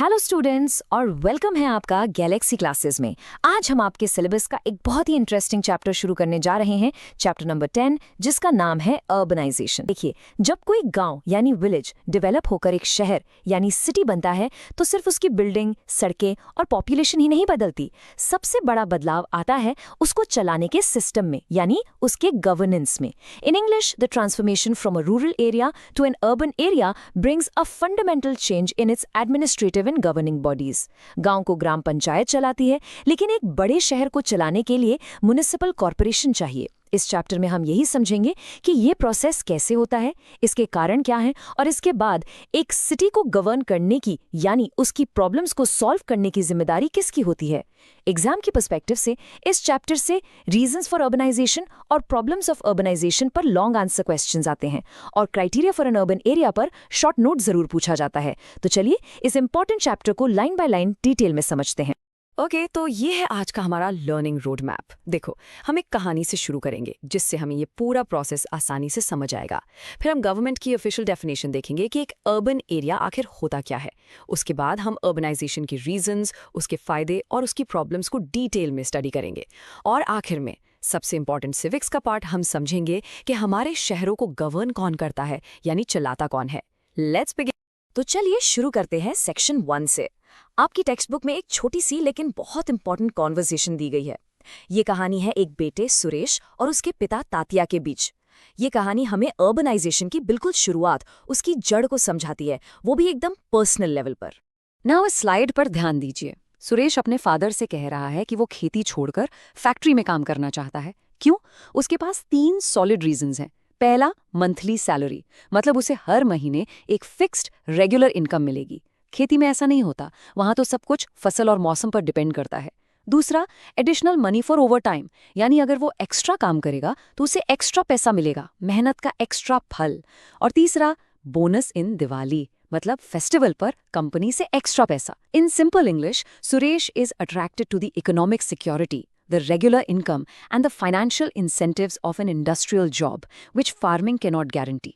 Hello students और welcome है आपका गैलेक्सी क्लासेस में। आज हम आपके सिलेबस का एक बहुत ही इंटरेस्टिंग चैप्टर शुरू करने जा रहे हैं, चैप्टर नंबर 10, जिसका नाम है अर्बनाइजेशन। देखिए, जब कोई गांव यानी विलेज डेवलप होकर एक शहर यानी सिटी बनता है तो सिर्फ उसकी बिल्डिंग, सड़कें और पॉपुलेशन ही नहीं बदलती। सबसे बड़ा बदलाव आता है उसको चलाने के सिस्टम में, यानी उसके गवर्नेंस में। In English, the transformation from a rural area to an urban area brings a fundamental change in its administrative and governing bodies. गांव को ग्राम पंचायत चलाती है, लेकिन एक बड़े शहर को चलाने के लिए म्युनिसिपल कॉर्पोरेशन चाहिए। इस चैप्टर में हम यही समझेंगे कि ये प्रोसेस कैसे होता है, इसके कारण क्या हैं, और इसके बाद एक सिटी को गवर्न करने की यानी उसकी प्रॉब्लम्स को सॉल्व करने की जिम्मेदारी किसकी होती है। एग्जाम की पर्सपेक्टिव से इस चैप्टर से रीजंस फॉर अर्बनाइजेशन और प्रॉब्लम्स ऑफ अर्बनाइजेशन पर लॉन्ग आंसर क्वेश्चंस आते हैं, और criteria for an urban area पर शॉर्ट नोट जरूर पूछा जाता है। तो चलिए इस इंपॉर्टेंट चैप्टर को लाइन बाय लाइन डिटेल में समझते हैं। ओके, तो ये है आज का हमारा लर्निंग रोड मैप। देखो, हम एक कहानी से शुरू करेंगे जिससे हमें ये पूरा प्रोसेस आसानी से समझ आएगा। फिर हम गवर्नमेंट की ऑफिशियल डेफिनेशन देखेंगे कि एक अर्बन एरिया आखिर होता क्या है। उसके बाद हम अर्बनाइजेशन के रीजंस, उसके फायदे और उसकी प्रॉब्लम्स को डिटेल में स्टडी करेंगे। और आखिर में सबसे इंपॉर्टेंट सिविक्स का पार्ट हम समझेंगे कि हमारे शहरों को गवर्न कौन करता है, यानी चलाता कौन है। Let's begin. तो चलिए शुरू करते हैं सेक्शन 1 से। आपकी टेक्स्ट बुक में एक छोटी सी लेकिन बहुत इंपॉर्टेंट कॉन्वर्सेशन दी गई है। ये कहानी है एक बेटे सुरेश और उसके पिता तात्या के बीच। ये कहानी हमें अर्बनाइजेशन की बिल्कुल शुरुआत, उसकी जड़ को समझाती है, वो भी एकदम पर्सनल लेवल पर। नाउ इस स्लाइड पर ध्यान दीजिए। सुरेश अपने फादर से कह रहा है कि वो खेती छोड़कर फैक्ट्री में काम करना चाहता है। क्यों? उसके पास 3 सॉलिड रीजंस हैं। पहला, मंथली सैलरी, मतलब उसे हर महीने एक फिक्स्ड रेगुलर इनकम मिलेगी। खेती में ऐसा नहीं होता, वहां तो सब कुछ फसल और मौसम पर डिपेंड करता है। दूसरा, additional money for over time, यानी अगर वो एक्स्ट्रा काम करेगा तो उसे एक्स्ट्रा पैसा मिलेगा, मेहनत का एक्स्ट्रा फल। और तीसरा, बोनस इन दिवाली, मतलब फेस्टिवल पर कंपनी से एक्स्ट्रा पैसा। In simple English, Suresh is attracted to the economic security, the regular income and the financial incentives of an industrial job, which farming cannot guarantee.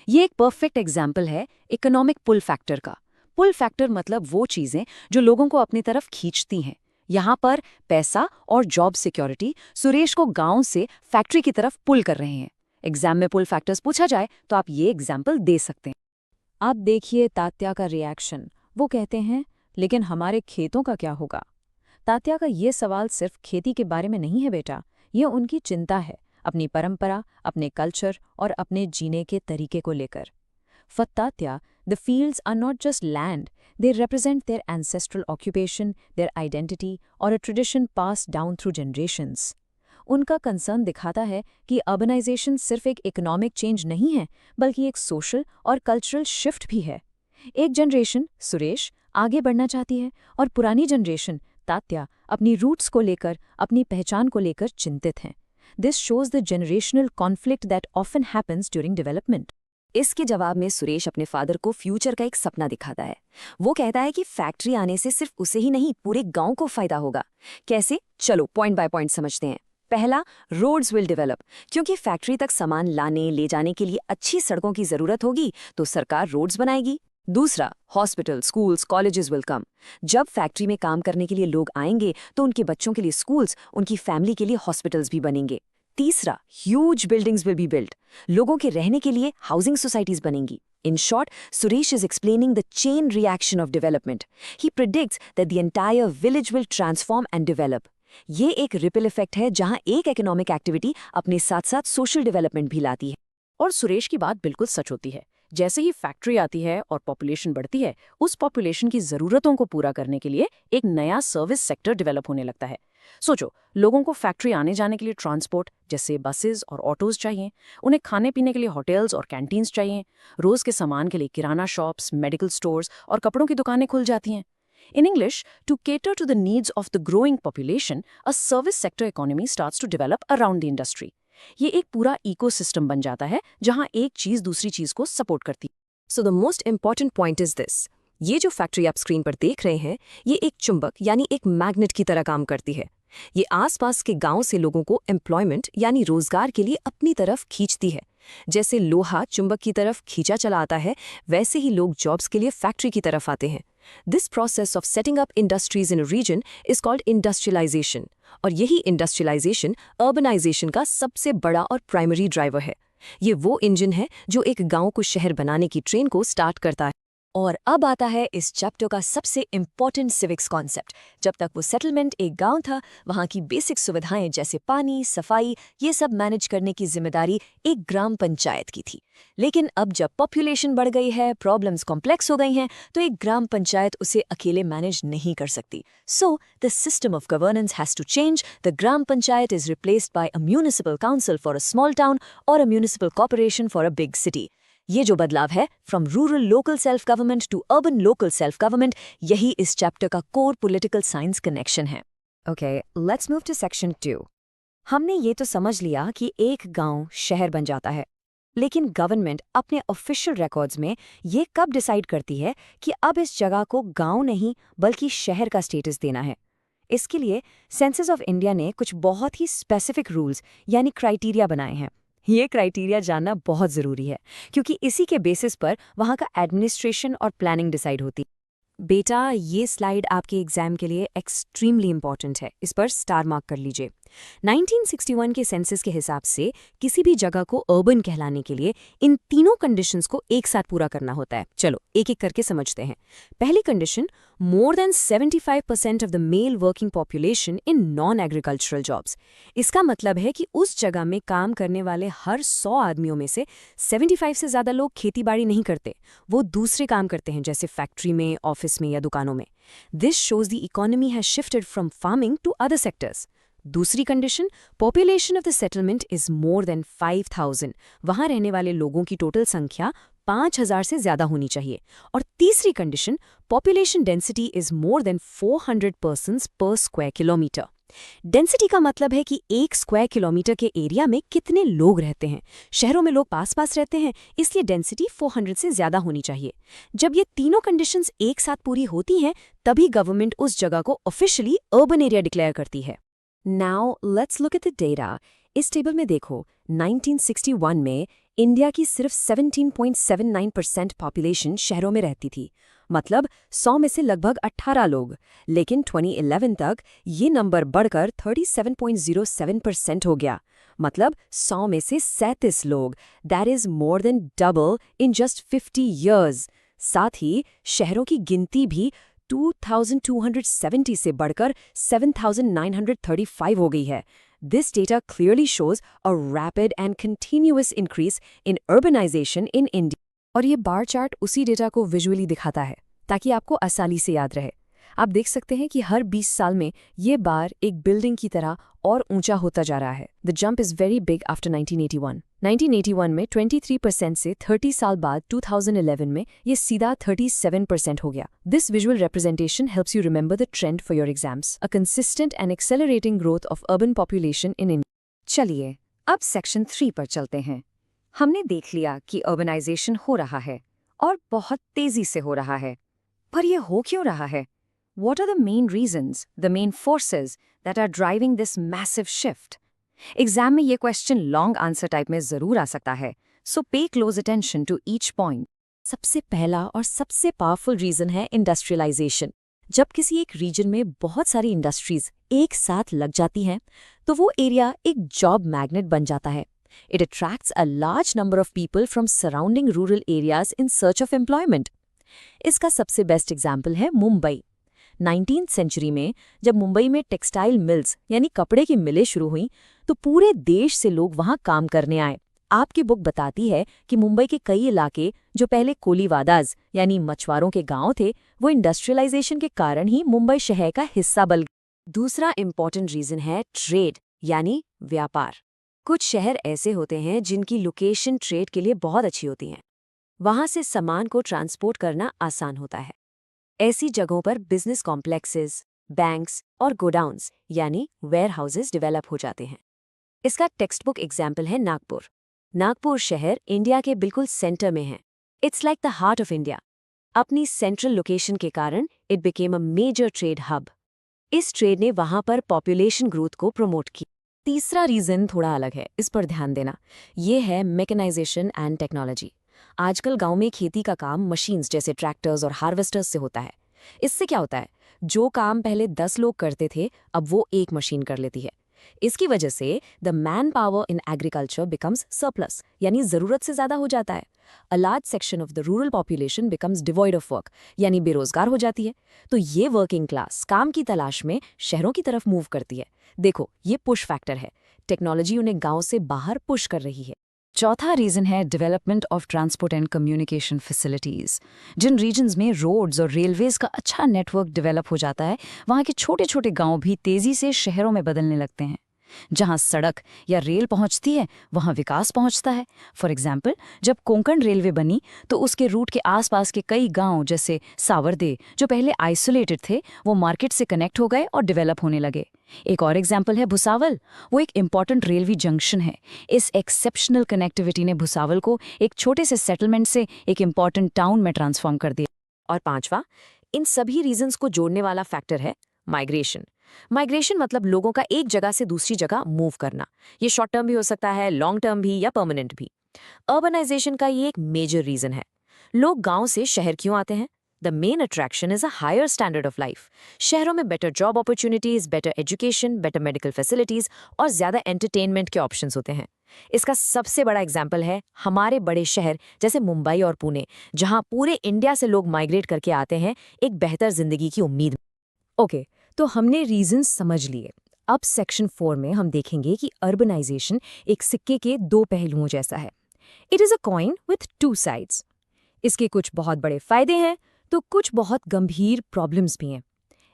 ये एक परफेक्ट एग्जाम्पल है इकोनॉमिक पुल फैक्टर का। Pull factor मतलब वो चीजें जो लोगों को अपनी तरफ खींचती हैं। यहाँ पर पैसा और जॉब सिक्योरिटी सुरेश को गांव से फैक्ट्री की तरफ पुल कर रहे हैं। एग्जाम में पुल फैक्टर्स पूछा जाए तो आप ये एग्जाम्पल दे सकते हैं। आप देखिए तात्या का रिएक्शन। वो कहते हैं, लेकिन हमारे खेतों का क्या होगा? तात्या का ये सवाल सिर्फ खेती के बारे में नहीं है बेटा, ये उनकी चिंता है अपनी परंपरा, अपने कल्चर और अपने जीने के तरीके को लेकर। For Tatya, the fields are not just land, they represent their ancestral occupation, their identity और a tradition passed down through generations. उनका कंसर्न दिखाता है कि अर्बनाइजेशन सिर्फ एक इकोनॉमिक चेंज नहीं है, बल्कि एक सोशल और कल्चरल शिफ्ट भी है। एक जनरेशन, सुरेश, आगे बढ़ना चाहती है और पुरानी जनरेशन, तात्या, अपनी रूट्स को लेकर, अपनी पहचान को लेकर चिंतित हैं। This shows the generational conflict that often happens during development. इसके जवाब में सुरेश अपने फादर को फ्यूचर का एक सपना दिखाता है। वो कहता है कि फैक्ट्री आने से सिर्फ उसे ही नहीं, पूरे गांव को फायदा होगा। कैसे? चलो पॉइंट बाय पॉइंट समझते हैं। पहला, रोड्स विल डेवलप, क्योंकि फैक्ट्री तक सामान लाने ले जाने के लिए अच्छी सड़कों की जरूरत होगी तो सरकार रोड्स बनाएगी। दूसरा, hospital, schools, colleges will come. जब फैक्ट्री में काम करने के लिए लोग आएंगे तो उनके बच्चों के लिए स्कूल्स, उनकी फैमिली के लिए हॉस्पिटल्स भी बनेंगे। तीसरा, huge buildings will be built, लोगों के रहने के लिए हाउसिंग सोसाइटीज बनेंगी। In short, Suresh is explaining the chain reaction of development. He predicts that the entire village will transform and develop. ये एक रिपल इफेक्ट है जहां एक इकोनॉमिक एक्टिविटी अपने साथ साथ सोशल डेवलपमेंट भी लाती है। और सुरेश की बात बिल्कुल सच होती है। जैसे ही फैक्ट्री आती है और पॉपुलेशन बढ़ती है, उस पॉपुलेशन की जरूरतों को पूरा करने के लिए एक नया सर्विस सेक्टर डेवलप होने लगता है। सोचो, लोगों को फैक्ट्री आने जाने के लिए ट्रांसपोर्ट जैसे बसेस और ऑटोज चाहिए, उन्हें खाने पीने के लिए होटल्स और कैंटीन्स चाहिए, रोज के सामान के लिए किराना शॉप्स, मेडिकल स्टोर्स और कपड़ों की दुकानें खुल जाती हैं। In English, to cater to the needs of the growing population, a service sector economy starts to develop around the industry. ये एक पूरा इकोसिस्टम बन जाता है जहां एक चीज दूसरी चीज को सपोर्ट करती है। So the most important point is this. ये जो फैक्ट्री आप स्क्रीन पर देख रहे हैं, ये एक चुंबक यानी एक मैग्नेट की तरह काम करती है। ये आसपास के गांव से लोगों को एम्प्लॉयमेंट यानी रोजगार के लिए अपनी तरफ खींचती है। जैसे लोहा चुंबक की तरफ खींचा चला आता है, वैसे ही लोग जॉब्स के लिए फैक्ट्री की तरफ आते हैं। This process of setting up industries in a region is called industrialisation, और यही इंडस्ट्रियलाइजेशन अर्बनाइजेशन का सबसे बड़ा और प्राइमरी ड्राइवर है। ये वो इंजन है जो एक गांव को शहर बनाने की ट्रेन को स्टार्ट करता है। और अब आता है इस चैप्टर का सबसे इम्पॉर्टेंट सिविक्स कॉन्सेप्ट। जब तक वो सेटलमेंट एक गांव था, वहाँ की बेसिक सुविधाएं जैसे पानी, सफाई, ये सब मैनेज करने की जिम्मेदारी एक ग्राम पंचायत की थी। लेकिन अब जब पॉपुलेशन बढ़ गई है, प्रॉब्लम्स कॉम्प्लेक्स हो गई हैं, तो एक ग्राम पंचायत उसे अकेले मैनेज नहीं कर सकती। So the system of governance has to change. The gram panchayat is replaced by a municipal council for a small town और a municipal corporation for a big city. ये जो बदलाव है from rural local self government to urban local self government, यही इस chapter का core political science connection है। Okay, let's move to section 2। हमने ये तो समझ लिया कि एक गांव शहर बन जाता है, लेकिन गवर्नमेंट अपने ऑफिशियल रिकॉर्ड्स में ये कब डिसाइड करती है कि अब इस जगह को गांव नहीं बल्कि शहर का स्टेटस देना है? इसके लिए सेंसस ऑफ इंडिया ने कुछ बहुत ही स्पेसिफिक रूल्स यानी क्राइटेरिया बनाए हैं। ये क्राइटेरिया जानना बहुत ज़रूरी है, क्योंकि इसी के बेसिस पर वहाँ का एडमिनिस्ट्रेशन और प्लानिंग डिसाइड होती है। बेटा, ये स्लाइड आपके एग्जाम के लिए एक्सट्रीमली इंपॉर्टेंट है, इस पर स्टार मार्क कर लीजिए। 1961 के सेंसस के हिसाब से किसी भी जगह को अर्बन कहलाने के लिए इन तीनों कंडीशंस को एक साथ पूरा करना होता है। चलो एक एक करके समझते हैं। पहली condition, more than 75% of the mail working population in non agricultural jobs. इसका मतलब है कि उस जगह में काम करने वाले हर 100 आदमियों में से 75 से ज़्यादा लोग खेतीबाड़ी नहीं करते, वो दूसरे काम करते हैं, जैसे फैक्ट्री में, ऑफिस में या दुकानों में। This shows the economy has shifted from farming to other sectors. दूसरी condition, population of the settlement is more than 5000। वहां रहने वाले लोगों की टोटल संख्या 5000 से ज्यादा होनी चाहिए। और तीसरी condition, population density is more then 400 persons पर स्क्वायर किलोमीटर। डेंसिटी का मतलब है कि एक स्क्वायर किलोमीटर के एरिया में कितने लोग रहते हैं। शहरों में लोग पास पास रहते हैं, इसलिए डेंसिटी 400 से ज्यादा होनी चाहिए। जब ये तीनों कंडीशंस एक साथ पूरी होती हैं, तभी गवर्नमेंट उस जगह को ऑफिशियली अर्बन एरिया डिक्लेयर करती है। Now let's look at the data. इस टेबल में देखो, 1961 में इंडिया की सिर्फ 17.79% पॉपुलेशन शहरों में रहती थी, मतलब 100 में से लगभग 18 लोग। लेकिन 2011 तक ये नंबर बढ़कर 37.07% हो गया, मतलब 100 में से 37 लोग। That is more then double in just 50 years। साथ ही शहरों की गिनती भी 2270 से बढ़कर 7935 हो गई है। This data clearly shows a rapid and continuous increase in urbanization in India। और ये बार चार्ट उसी डेटा को विजुअली दिखाता है, ताकि आपको आसानी से याद रहे। आप देख सकते हैं कि हर 20 साल में ये बार एक बिल्डिंग की तरह और ऊंचा होता जा रहा है। The jump is very big after 1981। 1981 में 23% से 30 साल बाद 2011 में ये सीधा 37% हो गया। This visual representation helps you remember the trend for your exams, a consistent and accelerating growth of urban population in India. चलिए अब सेक्शन 3 पर चलते हैं। हमने देख लिया कि अर्बनाइजेशन हो रहा है और बहुत तेजी से हो रहा है, पर यह हो क्यों रहा है? What are the main reasons, the main forces that are driving this massive shift? Exam में ये क्वेश्चन लॉन्ग आंसर टाइप में जरूर आ सकता है, so pay close attention to each point. सबसे पहला और सबसे पावरफुल रीजन है इंडस्ट्रियलाइजेशन। जब किसी एक रीजन में बहुत सारी इंडस्ट्रीज एक साथ लग जाती हैं, तो वो एरिया एक जॉब मैग्नेट बन जाता है। It attracts a large number of people from surrounding rural areas in search of employment. इसका सबसे बेस्ट एग्जाम्पल है मुंबई। 19th सेंचुरी में जब मुंबई में टेक्सटाइल मिल्स यानी कपड़े की मिलें शुरू हुई, तो पूरे देश से लोग वहां काम करने आए। आपकी बुक बताती है कि मुंबई के कई इलाके जो पहले कोलीवादाज यानी मछुआरों के गांव थे, वो इंडस्ट्रियलाइजेशन के कारण ही मुंबई शहर का हिस्सा बन गए। दूसरा इंपॉर्टेंट रीजन है ट्रेड यानी व्यापार। कुछ शहर ऐसे होते हैं जिनकी लोकेशन ट्रेड के लिए बहुत अच्छी होती हैं। वहां से सामान को ट्रांसपोर्ट करना आसान होता है। ऐसी जगहों पर बिजनेस कॉम्प्लेक्सेस, बैंक्स और गोडाउन्स यानी वेयर हाउसेज डेवलप हो जाते हैं। इसका टेक्स्ट बुक एग्जाम्पल है नागपुर। नागपुर शहर इंडिया के बिल्कुल सेंटर में है। It's like the heart of India. अपनी सेंट्रल लोकेशन के कारण it became a major trade hub. इस ट्रेड ने वहां पर पॉपुलेशन ग्रोथ को प्रमोट किया। तीसरा रीजन थोड़ा अलग है, इस पर ध्यान देना। ये है मैकेनाइजेशन एंड टेक्नोलॉजी। आजकल गांव में खेती का काम मशीन्स जैसे ट्रैक्टर्स और हार्वेस्टर्स से होता है। इससे क्या होता है, जो काम पहले 10 लोग करते थे अब वो एक मशीन कर लेती है। इसकी वजह से the man power in agriculture becomes surplus, यानी जरूरत से ज्यादा हो जाता है। A large section of the rural population becomes devoid of work, यानी बेरोजगार हो जाती है। तो ये वर्किंग क्लास काम की तलाश में शहरों की तरफ मूव करती है। देखो, ये पुश फैक्टर है, टेक्नोलॉजी उन्हें गांव से बाहर पुश कर रही है। चौथा रीजन है development of transport and communication facilities. जिन रीजन्स में रोड्स और रेलवेज का अच्छा नेटवर्क डेवलप हो जाता है, वहाँ के छोटे छोटे गांव भी तेजी से शहरों में बदलने लगते हैं। जहां सड़क या रेल पहुंचती है वहां विकास पहुंचता है। फॉर एग्जाम्पल, जब कोंकण रेलवे बनी तो उसके रूट के आसपास के कई गांव जैसे सावरदे, जो पहले आइसोलेटेड थे, वो मार्केट से कनेक्ट हो गए और डेवलप होने लगे। एक और एग्जाम्पल है भुसावल। वो एक इंपॉर्टेंट रेलवे जंक्शन है। इस एक्सेप्शनल कनेक्टिविटी ने भुसावल को एक छोटे से सेटलमेंट से एक इंपॉर्टेंट टाउन में ट्रांसफॉर्म कर दिया। और पांचवा, इन सभी रीजन्स को जोड़ने वाला फैक्टर है माइग्रेशन। माइग्रेशन मतलब लोगों का एक जगह से दूसरी जगह मूव करना। ये शॉर्ट टर्म भी हो सकता है, लॉन्ग टर्म भी, या परमानेंट भी। अर्बनाइजेशन का ये एक मेजर रीजन है। लोग गांव से शहर क्यों आते हैं? The main attraction is a higher standard of life. शहरों में better job opportunities, better education, better medical facilities और ज्यादा एंटरटेनमेंट के ऑप्शंस होते हैं। इसका सबसे बड़ा एग्जाम्पल है हमारे बड़े शहर जैसे मुंबई और पुणे, जहां पूरे इंडिया से लोग माइग्रेट करके आते हैं एक बेहतर जिंदगी की उम्मीद। ओके, तो हमने रीजंस समझ लिए। अब सेक्शन 4 में हम देखेंगे कि अर्बनाइजेशन एक सिक्के के दो पहलुओं जैसा है। It is a coin with two sides. इसके कुछ बहुत बड़े फायदे हैं तो कुछ बहुत गंभीर प्रॉब्लम्स भी हैं।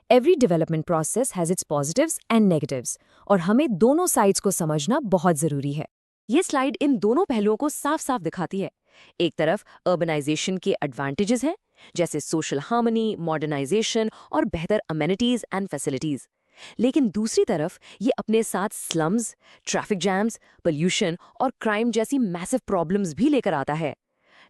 Every development process has its positives and negatives, और हमें दोनों साइड्स को समझना बहुत जरूरी है। ये स्लाइड इन दोनों पहलुओं को साफ साफ दिखाती है। एक तरफ अर्बनाइजेशन के एडवांटेजेस हैं, जैसे सोशल हार्मनी, मॉडर्नाइजेशन और बेहतर अमेनिटीज एंड फैसिलिटीज। लेकिन दूसरी तरफ ये अपने साथ स्लम्स, ट्रैफिक जैम्स, पोल्यूशन और क्राइम जैसी मैसिव प्रॉब्लम्स भी लेकर आता है।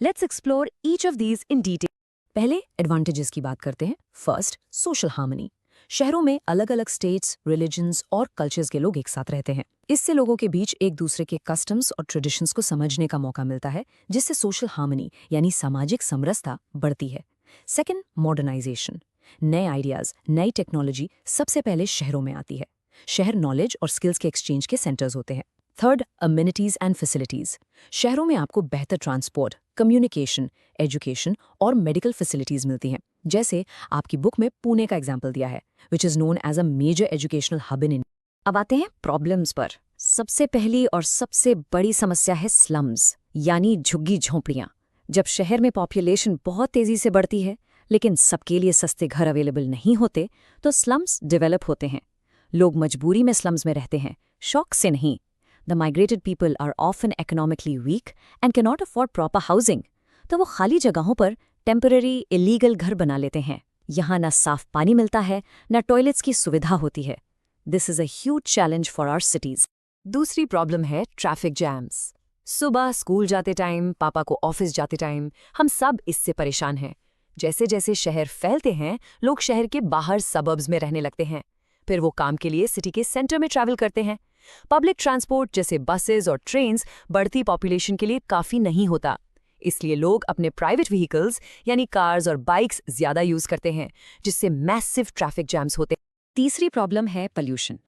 Let's explore each of these in detail. पहले एडवांटेजेस की बात करते हैं। First, social harmony. शहरों में अलग अलग स्टेट्स, रिलीजन्स और कल्चर्स के लोग एक साथ रहते हैं। इससे लोगों के बीच एक दूसरे के कस्टम्स और ट्रेडिशंस को समझने का मौका मिलता है, जिससे सोशल हार्मनी यानी सामाजिक समरसता बढ़ती है। Second, modernisation. नए आइडियाज, नई टेक्नोलॉजी सबसे पहले शहरों में आती है। शहर नॉलेज और स्किल्स के एक्सचेंज के सेंटर्स होते हैं। Third, amenities and facilities. शहरों में आपको बेहतर ट्रांसपोर्ट, कम्युनिकेशन, एजुकेशन और मेडिकल फैसिलिटीज मिलती हैं। जैसे आपकी बुक में पुणे का एग्जाम्पल दिया है, which is known as a major educational hub in India. अब आते हैं प्रॉब्लम्स पर। सबसे पहली और सबसे बड़ी समस्या है स्लम्स, यानी झुग्गी झोंपड़ियां। जब शहर में पॉपुलेशन बहुत तेजी से बढ़ती है लेकिन सबके लिए सस्ते घर अवेलेबल नहीं होते, तो स्लम्स डेवलप होते हैं। लोग मजबूरी में स्लम्स में रहते हैं, शौक से नहीं। The migrated people are often economically weak and cannot afford proper housing. तो वो खाली जगहों पर टेम्पररी इलीगल घर बना लेते हैं। यहाँ न साफ पानी मिलता है, न टॉयलेट्स की सुविधा होती है। This is a huge challenge for our cities. दूसरी प्रॉब्लम है ट्रैफिक जैम्स। सुबह स्कूल जाते टाइम, पापा को ऑफिस जाते टाइम, हम सब इससे परेशान हैं। जैसे जैसे शहर फैलते हैं, लोग शहर के बाहर सबर्ब्स में रहने लगते हैं। फिर वो काम के लिए सिटी के सेंटर में ट्रैवल करते हैं। पब्लिक ट्रांसपोर्ट जैसे बसेस और ट्रेन्स बढ़ती पॉपुलेशन के लिए काफ़ी नहीं होता, इसलिए लोग अपने प्राइवेट व्हीकल्स यानी कार्स और बाइक्स ज़्यादा यूज़ करते हैं, जिससे मैसिव ट्रैफिक जैम्स होते हैं। तीसरी प्रॉब्लम है पोल्यूशन।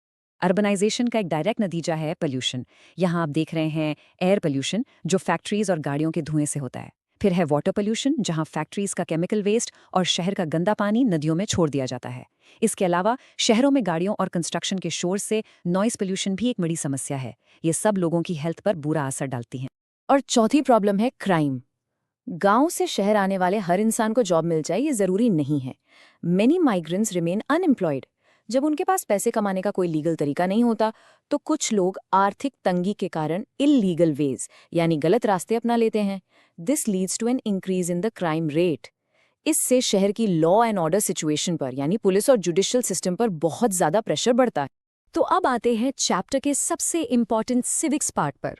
अर्बनाइजेशन का एक डायरेक्ट नतीजा है पोल्यूशन। यहाँ आप देख रहे हैं एयर पोल्यूशन, जो फैक्ट्रीज और गाड़ियों के धुएं से होता है। फिर है वाटर पोल्यूशन, जहाँ फैक्ट्रीज का केमिकल वेस्ट और शहर का गंदा पानी नदियों में छोड़ दिया जाता है। इसके अलावा शहरों में गाड़ियों और कंस्ट्रक्शन के शोर से नॉइस पोल्यूशन भी एक बड़ी समस्या है। ये सब लोगों की हेल्थ पर बुरा असर डालती हैं। और चौथी प्रॉब्लम है क्राइम। गांव से शहर आने वाले हर इंसान को जॉब मिल जाए ये जरूरी नहीं है। Many migrants remain unemployed. जब उनके पास पैसे कमाने का कोई लीगल तरीका नहीं होता, तो कुछ लोग आर्थिक तंगी के कारण इल्लीगल वेज यानी गलत रास्ते अपना लेते हैं। This leads to an increase in the crime rate. इससे शहर की लॉ एंड ऑर्डर सिचुएशन पर यानी पुलिस और जुडिशियल सिस्टम पर बहुत ज्यादा प्रेशर बढ़ता है। तो अब आते हैं चैप्टर के सबसे इम्पॉर्टेंट सिविक्स पार्ट पर।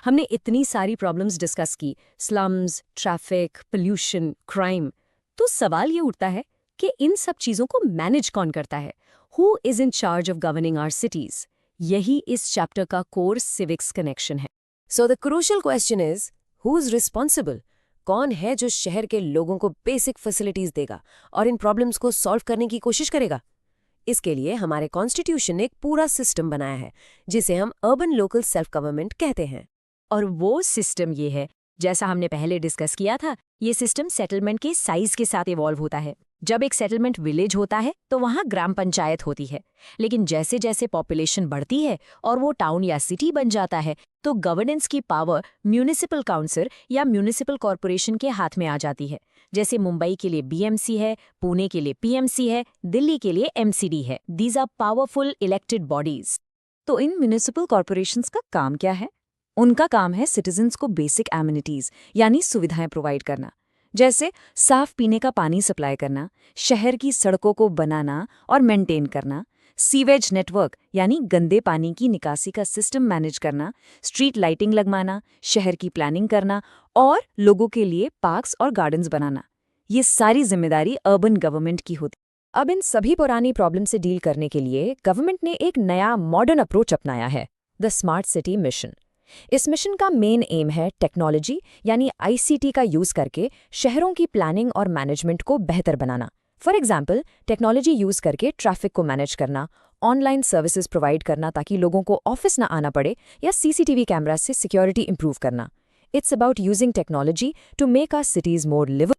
हमने इतनी सारी प्रॉब्लम्स डिस्कस की, स्लम्स, ट्रैफिक, पोल्यूशन, क्राइम। तो सवाल ये उठता है कि इन सब चीजों को मैनेज कौन करता है? Who is in charge of governing our cities? यही इस चैप्टर का कोर सिविक्स कनेक्शन है। So the crucial question is, who is responsible? कौन है जो शहर के लोगों को बेसिक फैसिलिटीज देगा और इन प्रॉब्लम्स को सॉल्व करने की कोशिश करेगा? इसके लिए हमारे कॉन्स्टिट्यूशन ने एक पूरा सिस्टम बनाया है जिसे हम अर्बन लोकल सेल्फ गवर्नमेंट कहते हैं। और वो सिस्टम ये है, जैसा हमने पहले डिस्कस किया था, ये सिस्टम सेटलमेंट के साइज के साथ इवॉल्व होता है। जब एक सेटलमेंट विलेज होता है तो वहाँ ग्राम पंचायत होती है, लेकिन जैसे जैसे पॉपुलेशन बढ़ती है और वो टाउन या सिटी बन जाता है तो गवर्नेंस की पावर म्यूनिसिपल काउंसिल या म्यूनिसिपल कॉरपोरेशन के हाथ में आ जाती है। जैसे मुंबई के लिए बीएमसी है, पुणे के लिए पीएमसी है, दिल्ली के लिए एमसीडी है। These are powerful elected bodies. तो इन म्यूनिसिपल कॉरपोरेशंस का काम क्या है? उनका काम है सिटीजन्स को बेसिक एमिनिटीज यानी सुविधाएं प्रोवाइड करना, जैसे साफ पीने का पानी सप्लाई करना, शहर की सड़कों को बनाना और मेंटेन करना, सीवेज नेटवर्क यानी गंदे पानी की निकासी का सिस्टम मैनेज करना, स्ट्रीट लाइटिंग लगवाना, शहर की प्लानिंग करना और लोगों के लिए पार्क्स और गार्डन्स बनाना। ये सारी जिम्मेदारी अर्बन गवर्नमेंट की होती। अब इन सभी पुरानी प्रॉब्लम से डील करने के लिए गवर्नमेंट ने एक नया मॉडर्न अप्रोच अपनाया है, द स्मार्ट सिटी मिशन। इस मिशन का मेन एम है टेक्नोलॉजी यानी आईसीटी का यूज करके शहरों की प्लानिंग और मैनेजमेंट को बेहतर बनाना। फॉर एग्जाम्पल, टेक्नोलॉजी यूज करके ट्रैफिक को मैनेज करना, ऑनलाइन सर्विसेज प्रोवाइड करना ताकि लोगों को ऑफिस ना आना पड़े, या सीसीटीवी कैमरा से सिक्योरिटी इंप्रूव करना। It's about using technology to make our cities more liveable.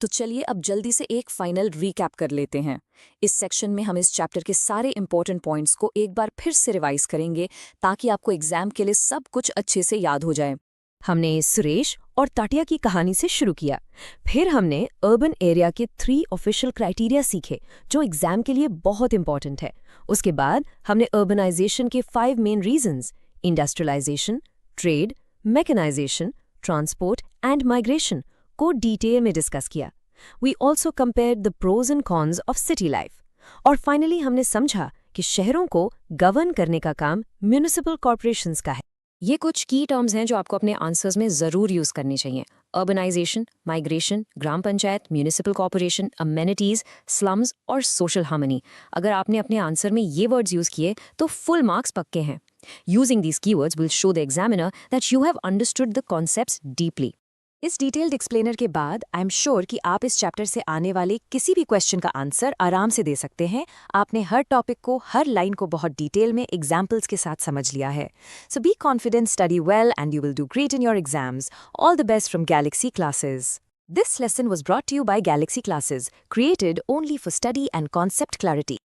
तो चलिए अब जल्दी से एक फाइनल रीकैप कर लेते हैं। इस सेक्शन में हम इस चैप्टर के सारे इंपॉर्टेंट पॉइंट्स को एक बार फिर से रिवाइज करेंगे ताकि आपको एग्जाम के लिए सब कुछ अच्छे से याद हो जाए। हमने सुरेश और ताटिया की कहानी से शुरू किया, फिर हमने अर्बन एरिया के 3 ऑफिशियल क्राइटेरिया सीखे जो एग्जाम के लिए बहुत इंपॉर्टेंट है। उसके बाद हमने अर्बनाइजेशन के 5 main reasons, industrialisation, trade, mechanisation, transport and migration को डिटेल में डिस्कस किया। We also compared the pros and cons of city life. और फाइनली हमने समझा कि शहरों को गवर्न करने का काम म्यूनिसिपल कॉर्पोरेशंस का है। ये कुछ की टर्म्स हैं जो आपको अपने आंसर्स में ज़रूर यूज़ करनी चाहिए। Urbanisation, migration, gram panchayat, municipal corporation, amenities, slums और सोशल हार्मनी। अगर आपने अपने आंसर में ये वर्ड्स यूज़ किए तो फुल मार्क्स पक्के हैं। Using these keywords will show the examiner that you have understood the concepts deeply. इस डिटेल्ड एक्सप्लेनर के बाद आई एम श्योर कि आप इस चैप्टर से आने वाले किसी भी क्वेश्चन का आंसर आराम से दे सकते हैं। आपने हर टॉपिक को, हर लाइन को बहुत डिटेल में एग्जाम्पल्स के साथ समझ लिया है। So be confident, study well and you will do great in your exams. All the best from Galaxy Classes. This lesson was brought to you by Galaxy Classes, created only for study and concept clarity.